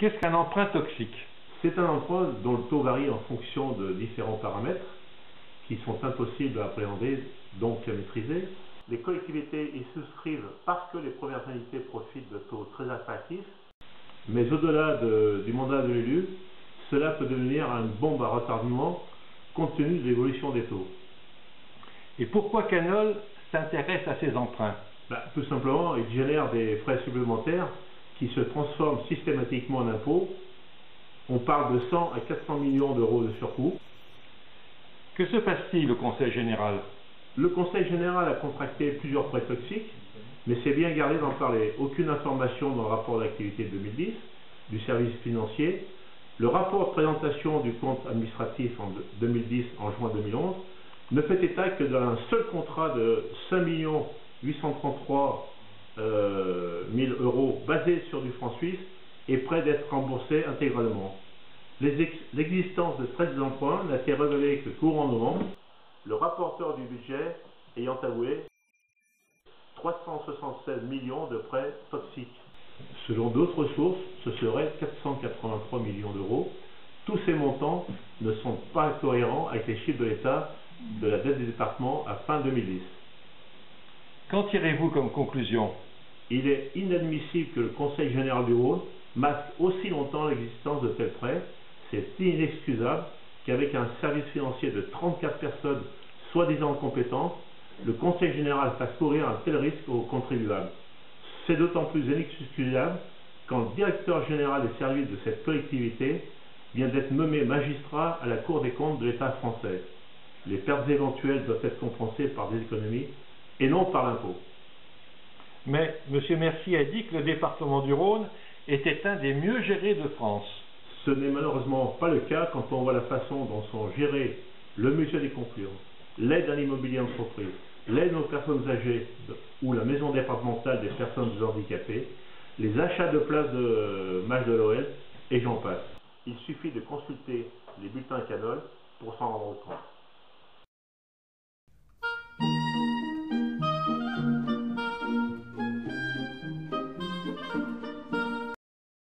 Qu'est-ce qu'un emprunt toxique? C'est un emprunt dont le taux varie en fonction de différents paramètres qui sont impossibles à appréhender, donc à maîtriser. Les collectivités y souscrivent parce que les premières annuités profitent de taux très attractifs, mais au-delà du mandat de l'élu, cela peut devenir une bombe à retardement compte tenu de l'évolution des taux. Et pourquoi Canol s'intéresse à ces emprunts? Tout simplement, il génère des frais supplémentaires qui se transforment systématiquement en impôts. On parle de 100 à 400 millions d'euros de surcoût. Que se passe-t-il au Conseil général? Le Conseil général a contracté plusieurs prêts toxiques, mais c'est bien gardé d'en parler. Aucune information dans le rapport d'activité 2010 du service financier. Le rapport de présentation du compte administratif en 2010 en juin 2011 ne fait état que d'un seul contrat de 5 833 000 euros basé sur du franc suisse et prêt d'être remboursé intégralement. L'existence de 13 emprunts n'a été révélée que courant novembre, le rapporteur du budget ayant avoué 376 millions de prêts toxiques. Selon d'autres sources, ce serait 483 millions d'euros. Tous ces montants ne sont pas cohérents avec les chiffres de l'État de la dette des départements à fin 2010. Qu'en tirez-vous comme conclusion? Il est inadmissible que le Conseil général du Rhône masque aussi longtemps l'existence de tels prêts. C'est inexcusable qu'avec un service financier de 34 personnes soi-disant compétentes, le Conseil général fasse courir un tel risque aux contribuables. C'est d'autant plus inexcusable quand le directeur général des services de cette collectivité vient d'être nommé magistrat à la Cour des comptes de l'État français. Les pertes éventuelles doivent être compensées par des économies et non par l'impôt. Mais M. Mercier a dit que le département du Rhône était un des mieux gérés de France. Ce n'est malheureusement pas le cas quand on voit la façon dont sont gérés le musée des confluents, l'aide à l'immobilier entreprise, l'aide aux personnes âgées ou la maison départementale des personnes handicapées, les achats de places de match de l'OL et j'en passe. Il suffit de consulter les bulletins Canol pour s'en rendre compte.